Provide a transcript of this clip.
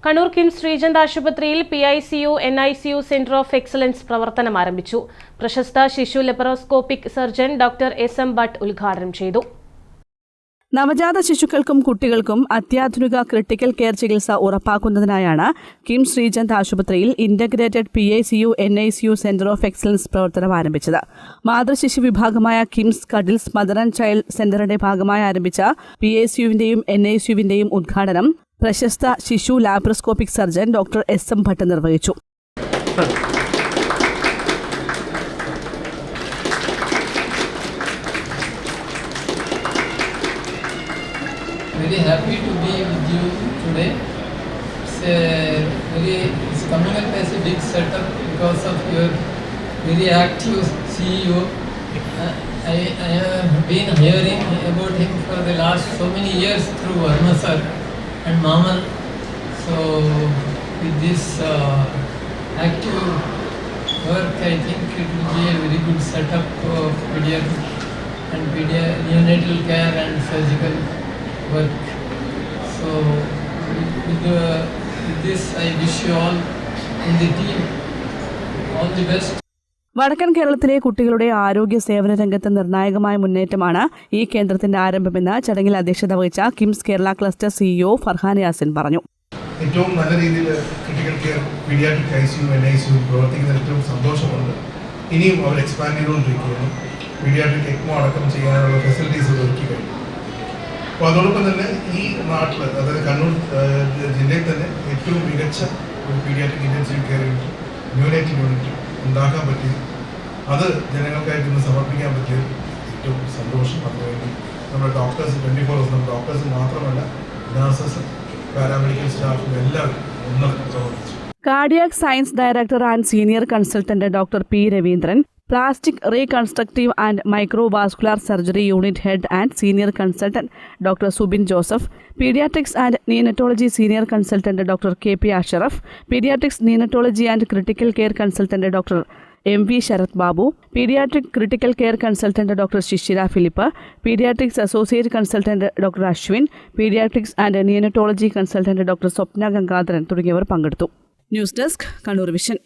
കണ്ണൂർ കിംസ് ശ്രീചന്ദ് ആശുപത്രിയിൽ PICU NICU centre of excellence പ്രവർത്തനം ആരംഭിച്ചു. പ്രശസ്ത ശിശു ലെപ്പറോസ്കോപ്പിക് സർജൻ ഡോക്ടർ SM ഭട്ട് ഉദ്ഘാടനം ചെയ്തു. നവജാത ശിശുക്കൾക്കും കുട്ടികൾക്കും അത്യാധുനിക ക്രിട്ടിക്കൽ കെയർ ചികിത്സ ഉറപ്പാക്കുന്നതിനായാണ് കിംസ് ശ്രീചന്ദ് ആശുപത്രിയിൽ integrated PICU NICU centre of excellence പ്രവർത്തനം ആരംഭിച്ചത്. മാതൃശിശു വിഭാഗമായ KIMS cuddles mother and child സെന്ററിന്റെ ഭാഗമായി ആരംഭിച്ച PICUവിന്റെയും NICUവിന്റെയും ഉദ്ഘാടനം പ്രശസ്ത ശിശു laparoscopic surgeon doctor SM Bhat നിർവഹിച്ചു. Very happy to be with you today. It's coming up as a big setup because of your very active CEO. I have been hearing about him for the last so many years through Varma sir and Maman. So with this active work, I think it will be a very good setup of pediatric and neonatal care and surgical work. So with this, I wish you all in the team all the best. വടക്കൻ കേരളത്തിലെ കുട്ടികളുടെ ആരോഗ്യ സേവന രംഗത്ത് നിർണായകമായ മുന്നേറ്റമാണ് ഈ കേന്ദ്രത്തിന്റെ ആരംഭമെന്ന് ചടങ്ങിൽ അധ്യക്ഷത വഹിച്ച കിംസ് കേരള ക്ലസ്റ്റർ CEO ഫർഹാൻ യാസിൻ പറഞ്ഞു. ഏറ്റവും നല്ല രീതിയിൽ critical care paediatric ICU NICU പ്രവർത്തിക്കുന്ന ഏറ്റവും സന്തോഷമുണ്ട്. ഇനിയും അവർ എക്സ്പാൻഡ് ചെയ്തുകൊണ്ടിരിക്കുകയാണ്. പീഡിയാട്രിക് ECMO അടക്കം ചെയ്യാനുള്ള ഫെസിലിറ്റീസ് ഒരുക്കി കഴിഞ്ഞു. അപ്പോൾ അതോടൊപ്പം തന്നെ ഈ നാട്ടിൽ, അതായത് കണ്ണൂർ ജില്ലയിൽ തന്നെ ഏറ്റവും മികച്ച ഒരു paediatric intensive care unit, neonatal unit ഉണ്ടാക്കാൻ പറ്റി, അത് ജനങ്ങൾക്കായിട്ട് ഇന്ന് സമർപ്പിക്കാൻ പറ്റിയ ഏറ്റവും സന്തോഷം. അതിനുവേണ്ടി നമ്മുടെ ഡോക്ടേഴ്സ് 24 hours, നമ്മുടെ ഡോക്ടേഴ്സ് മാത്രമല്ല, നഴ്സസ്, പാരാമെഡിക്കൽ സ്റ്റാഫും എല്ലാവരും ഒന്നടക്കം പ്രവർത്തിച്ചു. Cardiac science director and senior consultant doctor P Raveendran, plastic reconstructive and microvascular surgery unit head and senior consultant doctor Subin Joseph, paediatrics and neonatology senior consultant doctor KP Ashraf, paediatrics neonatology and critical care consultant doctor MV Sarath Babu, paediatric critical care consultant doctor Shishira Philip, paediatrics associate consultant doctor Ashwin, paediatrics and നിയോനറ്റോളജി consultant doctor സ്വപ്ന ഗംഗാധരൻ തുടങ്ങിയവർ പങ്കെടുത്തു. News desk, Kannur vision.